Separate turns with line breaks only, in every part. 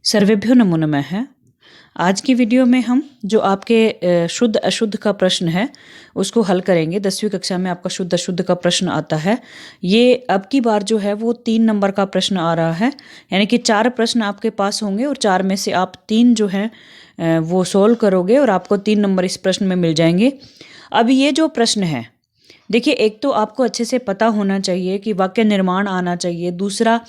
सर्वेभ्यो नमो नमः। आज की वीडियो में हम जो आपके शुद्ध अशुद्ध का प्रश्न है उसको हल करेंगे। 10वीं कक्षा में आपका शुद्ध अशुद्ध का प्रश्न आता है। ये अब की बार जो है वो 3 नंबर का प्रश्न आ रहा है, यानी कि 4 प्रश्न आपके पास होंगे और 4 में से आप 3 जो हैं वो सोल्व करोगे और आपको 3 नंबर इस प्रश्न में मिल जाएंगे। अब ये जो प्रश्न है, देखिए, एक तो आपको अच्छे से पता होना चाहिए कि वाक्य निर्माण आना चाहिए। दूसरा,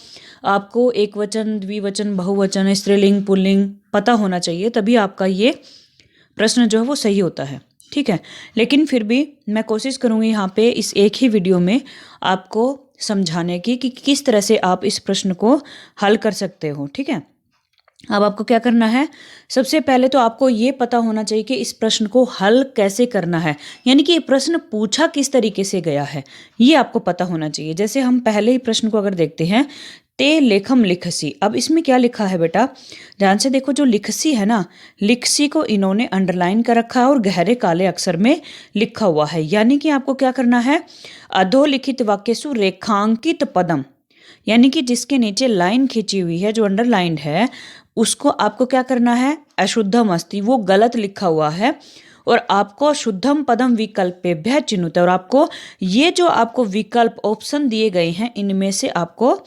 आपको एक वचन, द्विवचन, बहुवचन, स्त्रीलिंग, पुल्लिंग पता होना चाहिए, तभी आपका ये प्रश्न जो है वो सही होता है। ठीक है, लेकिन फिर भी मैं कोशिश करूँगी यहाँ पे इस एक ही वीडियो में आपको समझाने की कि किस तरह से आप इस प्रश्न को हल कर सकते हो। ठीक है, अब आपको क्या करना है, सबसे पहले तो आपको ये पता होना चाहिए कि इस प्रश्न को हल कैसे करना है, यानी कि ये प्रश्न पूछा किस तरीके से गया है, ये आपको पता होना चाहिए। जैसे हम पहले ही प्रश्न को अगर देखते हैं, ते लेखम लिखसी। अब इसमें क्या लिखा है बेटा, ध्यान से देखो। जो लिखसी है ना, लिखसी को इन्होंने अंडरलाइन कर रखा है और गहरे काले अक्षर में लिखा हुआ है। यानी कि आपको क्या करना है, अधोलिखित वाक्यसु रेखांकित पदम, यानी कि जिसके नीचे लाइन खींची हुई है, जो अंडरलाइंड है, उसको आपको क्या करना है, अशुद्धम अस्ति, वो गलत लिखा हुआ है और आपको शुद्धम पदम विकल्पेभ्यः चिन्हित, और आपको ये जो आपको विकल्प ऑप्शन दिए गए हैं, इनमें से आपको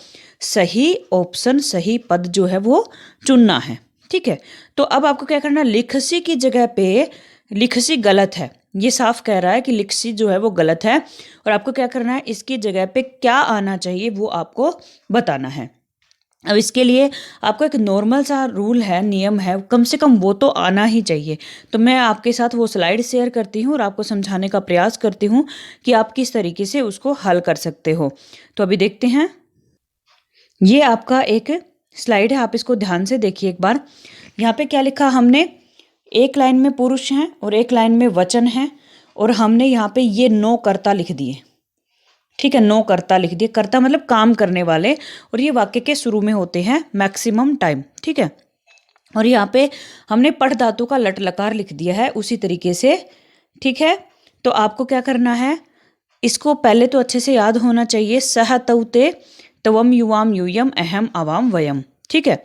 सही ऑप्शन, सही पद जो है वो चुनना है। ठीक है, तो अब आपको क्या करना है, लिखसी की जगह पे लिखसी गलत है, ये साफ कह रहा है कि लिखसी जो है वो गलत है, और आपको क्या करना है, इसकी जगह पे क्या आना चाहिए वो आपको बताना है। अब इसके लिए आपको एक नॉर्मल सा रूल है, नियम है, कम से कम वो तो आना ही चाहिए। तो मैं आपके साथ वो स्लाइड शेयर करती हूँ और आपको समझाने का प्रयास करती हूँ कि आप किस तरीके से उसको हल कर सकते हो। तो अभी देखते हैं, ये आपका एक स्लाइड है, आप इसको ध्यान से देखिए एक बार। यहाँ पे क्या लिखा हमने, एक लाइन में पुरुष हैं और एक लाइन में वचन है, और हमने यहाँ पे ये 9 कर्ता लिख दिए। ठीक है, 9 कर्ता लिख दिए। कर्ता मतलब काम करने वाले, और ये वाक्य के शुरू में होते हैं मैक्सिमम टाइम। ठीक है, और यहाँ पे हमने पठ धातु का लट लकार लिख दिया है उसी तरीके से। ठीक है, तो आपको क्या करना है, इसको पहले तो अच्छे से याद होना चाहिए। सह तौते तवम युवाम यूयम अहम अवाम वयम। ठीक है,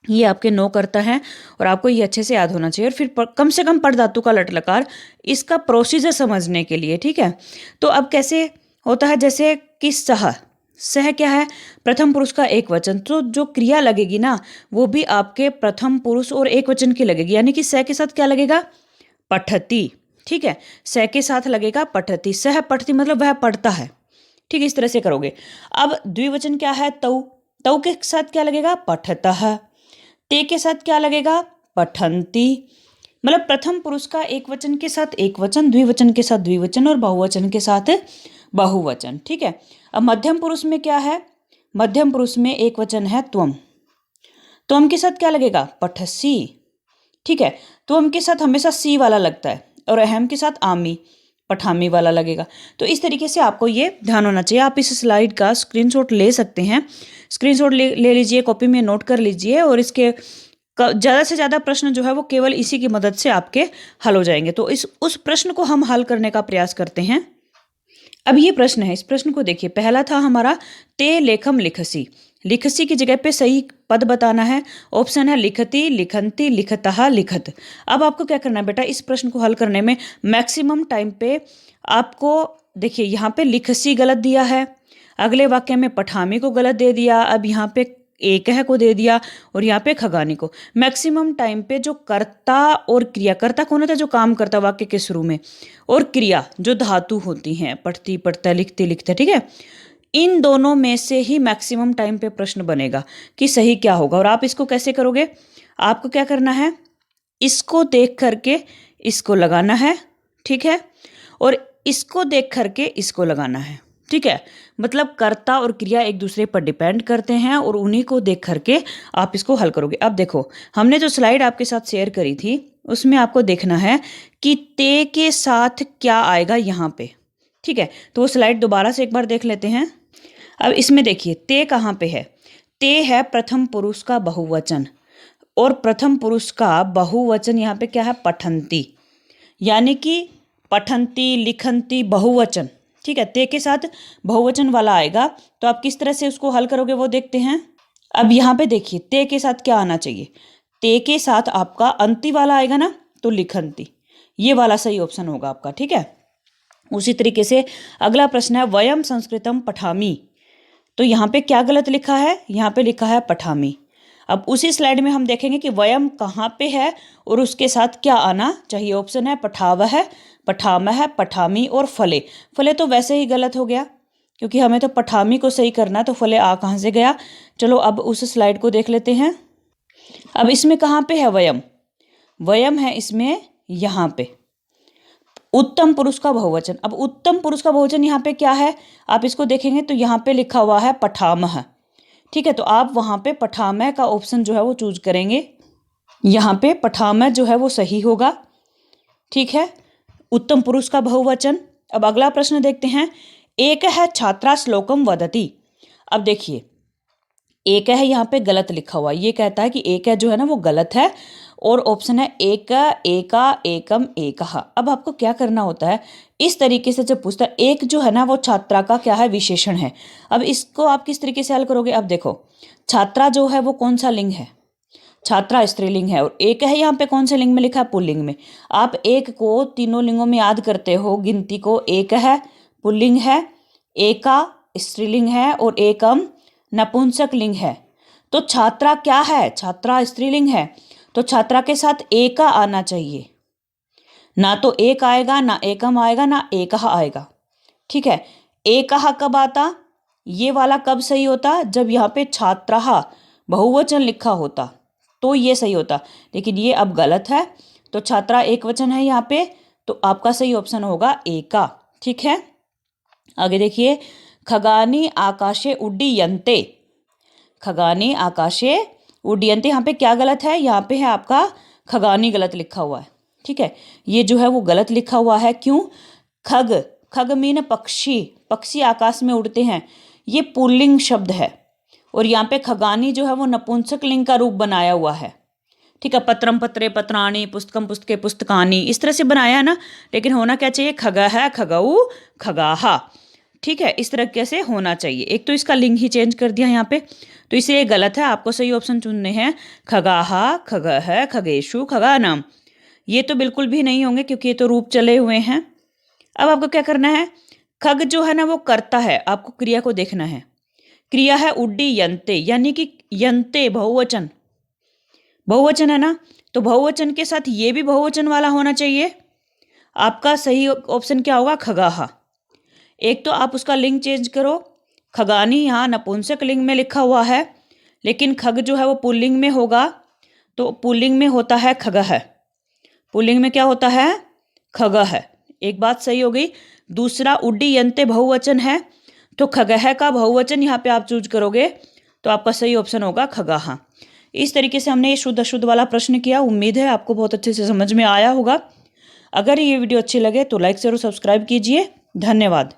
ये आपके 9 कर्ता हैं और आपको ये अच्छे से याद होना चाहिए। और फिर कम से कम पठ धातु का लट लकार, इसका प्रोसीजर समझने के लिए। ठीक है, तो अब कैसे होता है, जैसे कि सह, सह क्या है, प्रथम पुरुष का एक वचन, तो जो क्रिया लगेगी ना वो भी आपके प्रथम पुरुष और एक वचन की लगेगी, यानी कि सह के साथ क्या लगेगा, पठती। ठीक है, सह के साथ लगेगा पठती, सह पठती मतलब वह पढ़ता है। ठीक है, इस तरह से करोगे। अब द्विवचन क्या है, तौ, तौ के साथ क्या लगेगा, पठतः। ते के साथ क्या लगेगा, पठंती। मतलब प्रथम पुरुष का एक वचन के साथ एक वचन, द्विवचन के साथ द्विवचन और बहुवचन के साथ बहुवचन। ठीक है, अब मध्यम पुरुष में क्या है, मध्यम पुरुष में एक वचन है त्वम, त्वम के साथ क्या लगेगा, पठसी। ठीक है, त्वम के साथ हमेशा सी वाला लगता है, और अहम के साथ आमी, पठामी वाला लगेगा। तो इस तरीके से आपको ये ध्यान होना चाहिए। आप इस स्लाइड का स्क्रीनशॉट ले सकते हैं, स्क्रीनशॉट ले लीजिए, कॉपी में नोट कर लीजिए, और इसके ज़्यादा से ज़्यादा प्रश्न जो है वो केवल इसी की मदद से आपके हल हो जाएंगे। तो उस प्रश्न को हम हल करने का प्रयास करते हैं। अब ये प्रश्न है, इस प्रश्न को देखिए। पहला था हमारा ते लेखम लिखसी, लिखसी की जगह पे सही पद बताना है। ऑप्शन है लिखती, लिखंती, लिखतः, लिखत। अब आपको क्या करना है बेटा, इस प्रश्न को हल करने में मैक्सिमम टाइम पे आपको, देखिए यहाँ पे लिखसी गलत दिया है, अगले वाक्य में पठामी को गलत दे दिया, अब यहाँ पे एक है को दे दिया, और यहाँ पे खगानी को। मैक्सिमम टाइम पे जो कर्ता और क्रिया, कर्ता कौन होता है, जो काम करता वाक्य के शुरू में, और क्रिया जो धातु होती हैं, पढ़ती, पढ़ता, लिखते, लिखते। ठीक है, इन दोनों में से ही मैक्सिमम टाइम पे प्रश्न बनेगा कि सही क्या होगा। और आप इसको कैसे करोगे, आपको क्या करना है, इसको देख करके इसको लगाना है। ठीक है, और इसको देख करके इसको लगाना है। ठीक है, मतलब कर्ता और क्रिया एक दूसरे पर डिपेंड करते हैं, और उन्हीं को देख करके आप इसको हल करोगे। अब देखो, हमने जो स्लाइड आपके साथ शेयर करी थी उसमें आपको देखना है कि ते के साथ क्या आएगा यहाँ पे। ठीक है, तो वो स्लाइड दोबारा से एक बार देख लेते हैं। अब इसमें देखिए, ते कहाँ पे है, ते है प्रथम पुरुष का बहुवचन, और प्रथम पुरुष का बहुवचन यहाँ पे क्या है, पठंती, यानी कि पठंती, लिखंती, बहुवचन। ठीक है, ते के साथ बहुवचन वाला आएगा, तो आप किस तरह से उसको हल करोगे वो देखते हैं। अब यहाँ पे देखिए ते के साथ क्या आना चाहिए, ते के साथ आपका अंति वाला आएगा ना, तो लिखंती, ये वाला सही ऑप्शन होगा आपका। ठीक है, उसी तरीके से अगला प्रश्न है वयम संस्कृतम पठामी, तो यहाँ पे क्या गलत लिखा है, यहाँ पे लिखा है पठामी। अब उसी स्लाइड में हम देखेंगे कि वयम कहाँ पे है और उसके साथ क्या आना चाहिए। ऑप्शन है पठावह, पठामह, पठामी और फले। फले तो वैसे ही गलत हो गया क्योंकि हमें तो पठामी को सही करना है, तो फले आ कहाँ से गया। चलो अब उस स्लाइड को देख लेते हैं। अब इसमें कहाँ पे है वयम, वयम है इसमें यहाँ पे उत्तम पुरुष का बहुवचन। अब उत्तम पुरुष का बहुवचन यहाँ पे क्या है, आप इसको देखेंगे तो यहाँ पे लिखा हुआ है पठामह। ठीक है, तो आप वहाँ पे पठामह का ऑप्शन जो है वो चूज करेंगे, यहाँ पे पठामह जो है वो सही होगा। ठीक है, उत्तम पुरुष का बहुवचन। अब अगला प्रश्न देखते हैं, एक है छात्रा श्लोकम वदति। अब देखिए एक है यहाँ पे गलत लिखा हुआ, ये कहता है कि एक है जो है ना वो गलत है, और ऑप्शन है एक, एका, एकम, एकहा। अब आपको क्या करना होता है, इस तरीके से जब पूछता है, एक जो है ना वो छात्रा का क्या है, विशेषण है। अब इसको आप किस तरीके से हल करोगे, अब देखो छात्रा जो है वो कौन सा लिंग है, छात्रा स्त्रीलिंग है, और एक है यहाँ पे कौन से लिंग में लिखा है, पुल्लिंग में। आप एक को तीनों लिंगों में याद करते हो, गिनती को, एक है पुल्लिंग है, एका स्त्रीलिंग है और एकम नपुंसक लिंग है। तो छात्रा क्या है, छात्रा स्त्रीलिंग है, तो छात्रा के साथ एका आना चाहिए, ना तो एक आएगा, ना एकम आएगा, ना एकहा आएगा। ठीक है, एकहा कब आता, ये वाला कब सही होता, जब यहाँ पे छात्राहा बहुवचन लिखा होता तो ये सही होता, लेकिन ये अब गलत है, तो छात्रा एक वचन है यहाँ पे, तो आपका सही ऑप्शन होगा एका। ठीक है, आगे देखिए, खगानी आकाशे उड्डीयन्ते, खगानी आकाशे उड्डीयन्ते, यहाँ पे क्या गलत है, यहाँ पे है आपका खगानी गलत लिखा हुआ है। ठीक है, ये जो है वो गलत लिखा हुआ है, क्यों, खग, खग मीन पक्षी, पक्षी आकाश में उड़ते हैं, ये पुल्लिंग शब्द है, और यहाँ पे खगानी जो है वो नपुंसक लिंग का रूप बनाया हुआ है। ठीक है, पत्रम पत्रे पत्राणी, पुस्तकम पुस्तके पुस्तकानी, इस तरह से बनाया है ना, लेकिन होना क्या चाहिए, खगः खगऊ खगाहा। ठीक है, इस तरह कैसे होना चाहिए, एक तो इसका लिंग ही चेंज कर दिया यहाँ पे, तो इसलिए गलत है, आपको सही ऑप्शन चुनने हैं खगाहा, खगः, खगेशु, खगानाम। ये तो बिल्कुल भी नहीं होंगे क्योंकि ये तो रूप चले हुए हैं। अब आपको क्या करना है, खग जो है ना वो करता है, आपको क्रिया को देखना है, क्रिया है उड्डीयन्ते, यानी कि यन्ते बहुवचन, बहुवचन है ना, तो बहुवचन के साथ ये भी बहुवचन वाला होना चाहिए। आपका सही ऑप्शन क्या होगा, खगाहा। एक तो आप उसका लिंग चेंज करो, खगानी यहाँ नपुंसक लिंग में लिखा हुआ है, लेकिन खग जो है वो पुल्लिंग में होगा, तो पुल्लिंग में होता है खगः, पुल्लिंग में क्या होता है, खगः। एक बात सही हो गई। दूसरा उड्डीयन्ते बहुवचन है, तो खगः का बहुवचन यहाँ पे आप चूज करोगे, तो आपका सही ऑप्शन होगा खगाहा। इस तरीके से हमने ये शुद्ध अशुद्ध वाला प्रश्न किया। उम्मीद है आपको बहुत अच्छे से समझ में आया होगा। अगर ये वीडियो अच्छी लगे तो लाइक शेयर और सब्सक्राइब कीजिए। धन्यवाद।